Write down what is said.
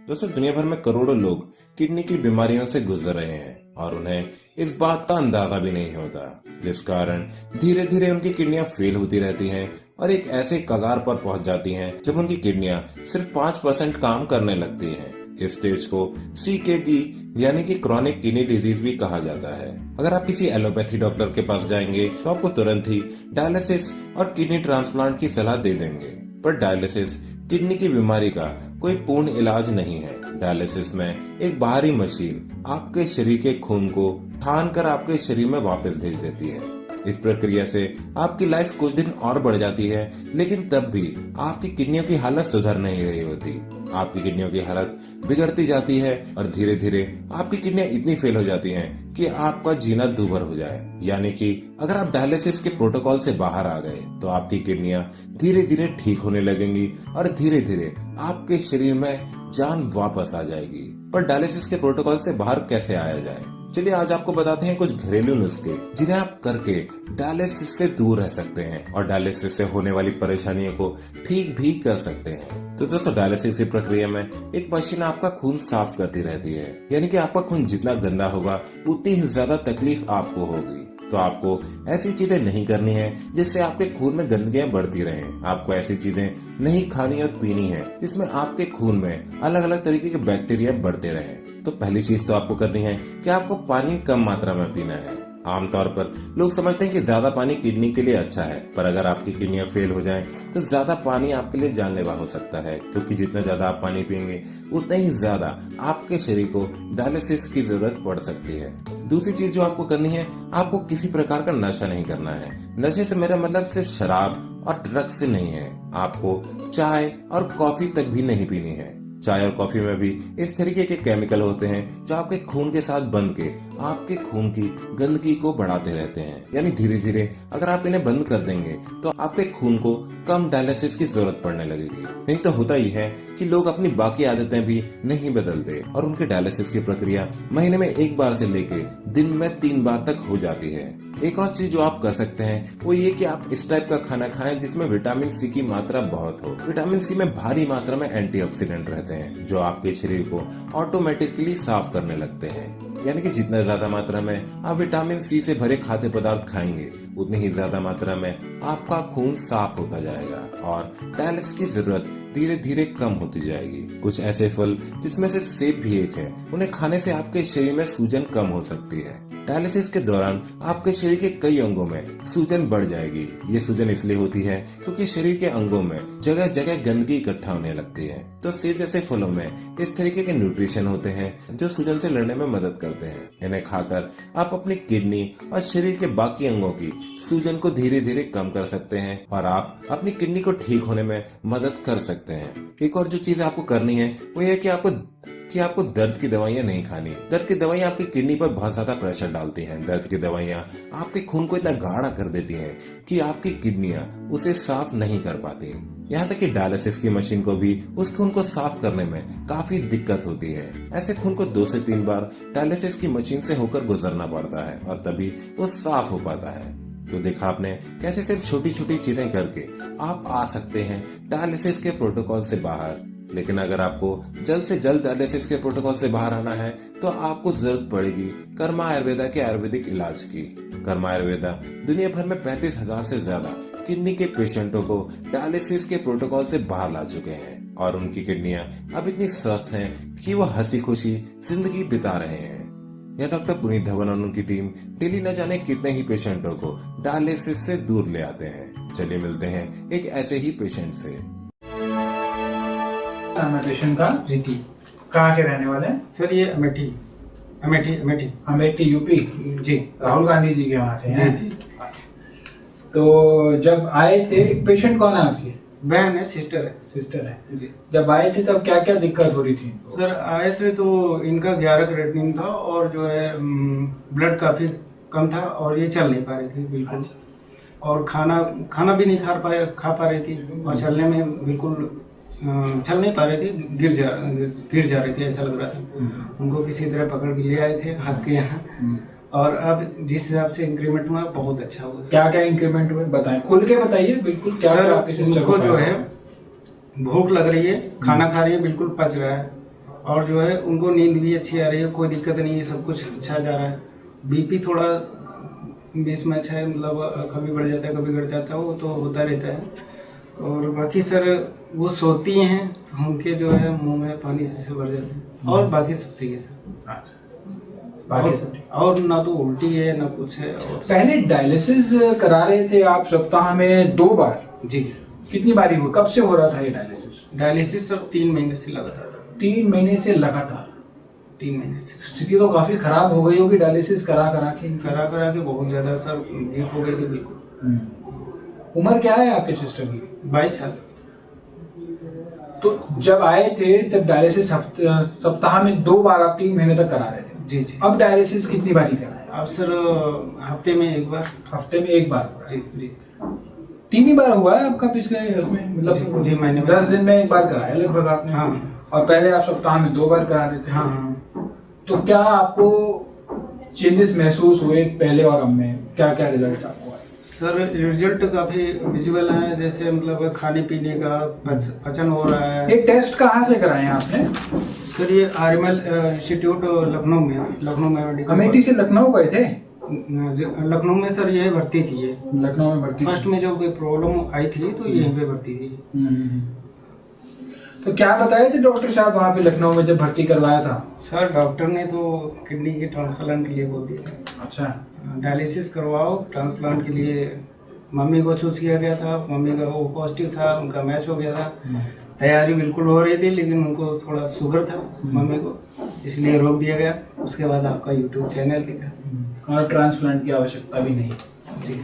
दोस्तों, दुनिया भर में करोड़ों लोग किडनी की बीमारियों से गुजर रहे हैं और उन्हें इस बात का अंदाजा भी नहीं होता, जिस कारण धीरे धीरे उनकी किडनियां फेल होती रहती हैं और एक ऐसे कगार पर पहुंच जाती हैं जब उनकी किडनियां सिर्फ 5% काम करने लगती हैं। इस स्टेज को CKD यानी कि क्रॉनिक किडनी डिजीज भी कहा जाता है। अगर आप किसी एलोपैथी डॉक्टर के पास जाएंगे तो आपको तुरंत ही डायलिसिस और किडनी ट्रांसप्लांट की सलाह दे देंगे, पर डायलिसिस किडनी की बीमारी का कोई पूर्ण इलाज नहीं है। डायलिसिस में एक बाहरी मशीन आपके शरीर के खून को छान कर आपके शरीर में वापस भेज देती है। इस प्रक्रिया से आपकी लाइफ कुछ दिन और बढ़ जाती है, लेकिन तब भी आपकी किडनियों की हालत सुधर नहीं रही होती। आपकी किडनियों की हालत बिगड़ती जाती है और धीरे धीरे आपकी किडनियां इतनी फेल हो जाती हैं कि आपका जीना दूभर हो जाए। यानी कि अगर आप डायलिसिस के प्रोटोकॉल से बाहर आ गए तो आपकी किडनियां धीरे धीरे ठीक होने लगेंगी और धीरे धीरे आपके शरीर में जान वापस आ जाएगी। पर डायलिसिस के प्रोटोकॉल से बाहर कैसे आया जाए? चलिए आज आपको बताते हैं कुछ घरेलू नुस्खे जिन्हें आप करके डायलिसिस से दूर रह सकते हैं और डायलिसिस से होने वाली परेशानियों को ठीक भी कर सकते हैं। तो दोस्तों, डायलिसिस की प्रक्रिया में एक मशीन आपका खून साफ करती रहती है, यानी कि आपका खून जितना गंदा होगा उतनी ही ज्यादा तकलीफ आपको होगी। तो आपको ऐसी चीजें नहीं करनी है जिससे आपके खून में गंदगियां बढ़ती रहें। आपको ऐसी चीजें नहीं खानी और पीनी है जिसमें आपके खून में अलग अलग तरीके के बैक्टीरिया बढ़ते रहें। तो पहली चीज तो आपको करनी है कि आपको पानी कम मात्रा में पीना है। आमतौर पर लोग समझते हैं कि ज्यादा पानी किडनी के लिए अच्छा है, पर अगर आपकी किडनियां फेल हो जाएं तो ज्यादा पानी आपके लिए जानलेवा हो सकता है, क्योंकि जितना ज्यादा आप पानी पिएंगे उतना ही ज्यादा आपके शरीर को डायलिसिस की जरूरत पड़ सकती है। दूसरी चीज जो आपको करनी है, आपको किसी प्रकार का नशा नहीं करना है। नशे से मेरा मतलब सिर्फ शराब और ड्रग्स से नहीं है। आपको चाय और कॉफी तक भी नहीं पीनी है। चाय और कॉफी में भी इस तरीके के केमिकल होते हैं जो आपके खून के साथ बंध के आपके खून की गंदगी को बढ़ाते रहते हैं। यानी धीरे धीरे अगर आप इन्हें बंद कर देंगे तो आपके खून को कम डायलिसिस की जरूरत पड़ने लगेगी। नहीं तो होता ही है कि लोग अपनी बाकी आदतें भी नहीं बदलते और उनके डायलिसिस की प्रक्रिया महीने में 1 बार से लेके दिन में 3 बार तक हो जाती है। एक और चीज जो आप कर सकते हैं वो ये कि आप इस टाइप का खाना खाएं जिसमें विटामिन C की मात्रा बहुत हो। विटामिन C में भारी मात्रा में एंटीऑक्सीडेंट रहते हैं जो आपके शरीर को ऑटोमेटिकली साफ करने लगते हैं। यानी कि जितना ज्यादा मात्रा में आप विटामिन C से भरे खाद्य पदार्थ खाएंगे उतनी ही ज्यादा मात्रा में आपका खून साफ होता जाएगा और डायलिसिस की जरूरत धीरे धीरे कम होती जाएगी। कुछ ऐसे फल जिसमें से सेब भी एक है, उन्हें खाने से आपके शरीर में सूजन कम हो सकती है। डायलिसिस के दौरान आपके शरीर के कई अंगों में सूजन बढ़ जाएगी। ये सूजन इसलिए होती है क्योंकि शरीर के अंगों में जगह जगह गंदगी इकट्ठा होने लगती है। तो सेब जैसे फलों में इस तरीके के न्यूट्रिशन होते हैं जो सूजन से लड़ने में मदद करते हैं। इन्हें खाकर आप अपनी किडनी और शरीर के बाकी अंगों की सूजन को धीरे धीरे कम कर सकते हैं और आप अपनी किडनी को ठीक होने में मदद कर सकते हैं। एक और जो चीज आपको करनी है वो यह कि आपको दर्द की दवाइयां नहीं खानी। दर्द की दवाइयां आपकी किडनी पर बहुत ज्यादा प्रेशर डालती हैं। दर्द की दवाइयां आपके खून को इतना गाढ़ा कर देती हैं कि आपकी किडनियां उसे साफ नहीं कर पाती। यहाँ तक कि डायलिसिस की मशीन को भी उस खून को साफ करने में काफी दिक्कत होती है। ऐसे खून को 2 से 3 बार डायलिसिस की मशीन से होकर गुजरना पड़ता है और तभी वो साफ हो पाता है। तो देखा आपने कैसे सिर्फ छोटी छोटी चीजें करके आप आ सकते हैं डायलिसिस के प्रोटोकॉल से बाहर। लेकिन अगर आपको जल्द से जल्द डायलिसिस के प्रोटोकॉल से बाहर आना है तो आपको जरूरत पड़ेगी कर्मा आयुर्वेदा के आयुर्वेदिक इलाज की। कर्मा आयुर्वेदा दुनिया भर में 35,000 से ज्यादा किडनी के पेशेंटों को डायलिसिस के प्रोटोकॉल से बाहर ला चुके हैं और उनकी किडनियां अब इतनी स्वस्थ हैं कि वो हंसी खुशी जिंदगी बिता रहे हैं। यह डॉक्टर पुनीत धवन और उनकी टीम डेली न जाने कितने ही पेशेंटों को डायलिसिस से दूर ले आते हैं। चलिए मिलते हैं एक ऐसे ही पेशेंट से। नाम है पेशेंट का रीति। कहाँ के रहने वाले हैं सर? ये अमेठी अमेठी अमेठी अमेठी यूपी जी। राहुल गांधी जी के वहाँ से जी हैं? जी। तो जब आए थे, पेशेंट कौन है आपकी? बहन है, सिस्टर है। सिस्टर है जी। जब आए थे तब क्या क्या दिक्कत हो रही थी? सर आए थे तो इनका 11 क्रिएटिनिन था और जो है ब्लड काफी कम था और ये चल नहीं पा रही थी बिल्कुल। और खाना भी नहीं खा पा रही थी और चलने में बिल्कुल चल नहीं पा रही थी, गिर जा रही थी, ऐसा लग रहा था। उनको किसी तरह पकड़ के ले आए थे आपके यहाँ और अब जिस हिसाब से इंक्रीमेंट हुआ बहुत अच्छा हुआ। क्या क्या इंक्रीमेंट हुए बताएं, खुल के बताइए बिल्कुल। क्या सर क्या आपके सिस्टर उनको जो है भूख लग रही है, खाना खा रही है, बिल्कुल पच रहा है और जो है उनको नींद भी अच्छी आ रही है, कोई दिक्कत नहीं है, सब कुछ अच्छा जा रहा है। बीपी थोड़ा बीच में अच्छा है, मतलब कभी बढ़ जाता है कभी घट जाता है, वो तो होता रहता है। और बाकी सर वो सोती हैं तो उनके जो है मुंह में पानी से भर जाते हैं, और बाकी सब सही है सर। अच्छा, बाकी सब ठीक। और ना तो उल्टी है ना कुछ है। और पहले डायलिसिस करा रहे थे आप सप्ताह में 2 बार, जी कितनी बारी हुई, कब से हो रहा था ये डायलिसिस? डायलिसिस सर 3 महीने से लगातार। 3 महीने से लगातार? 3 महीने से स्थिति तो काफी खराब हो गई होगी डायलिसिस करा करा के इनकी। करा के बहुत ज्यादा सर वीक हो गई थी बिल्कुल। उम्र क्या है आपके सिस्टर की? 22 साल। तो जब आए थे तब डायलिसिस सप्ताह में 2 बार आप 3 महीने तक करा रहे थे? जी जी। अब डायलिसिस कितनी बारी कराए? अब सर हफ्ते में 1 बार। हफ्ते में 1 बार? जी जी। 3 ही बार हुआ है आपका पिछले इसमें, मतलब जी, महीने में 10 दिन में 1 बार कराया लगभग आपने। हाँ। और पहले आप सप्ताह में 2 बार करा रहे थे। हाँ। तो क्या आपको चेंजेस महसूस हुए पहले और अब में? क्या क्या रिजल्ट आपको आए? सर रिजल्ट काफी विजुअल है, जैसे मतलब खाने पीने का पचन हो रहा है। ये टेस्ट कहाँ से कराए हैं आपने? सर ये आरएमएल इंस्टीट्यूट लखनऊ में अमेठी से लखनऊ गए थे? लखनऊ में सर ये भर्ती थी। ये लखनऊ में भर्ती? फर्स्ट में जब कोई प्रॉब्लम आई थी तो यहीं पे भर्ती थी। तो क्या बताए थे डॉक्टर साहब वहाँ पे लखनऊ में जब भर्ती करवाया था? सर डॉक्टर ने तो किडनी के ट्रांसप्लांट के लिए बोल दिया। अच्छा। डायलिसिस करवाओ, ट्रांसप्लांट के लिए मम्मी को चूज किया गया था। मम्मी का वो पॉजिटिव था, उनका मैच हो गया था। तैयारी बिल्कुल हो रही थी, लेकिन उनको थोड़ा शुगर था मम्मी को, इसलिए रोक दिया गया। उसके बाद आपका यूट्यूब चैनल दिखा और ट्रांसप्लांट की आवश्यकता भी नहीं? जी।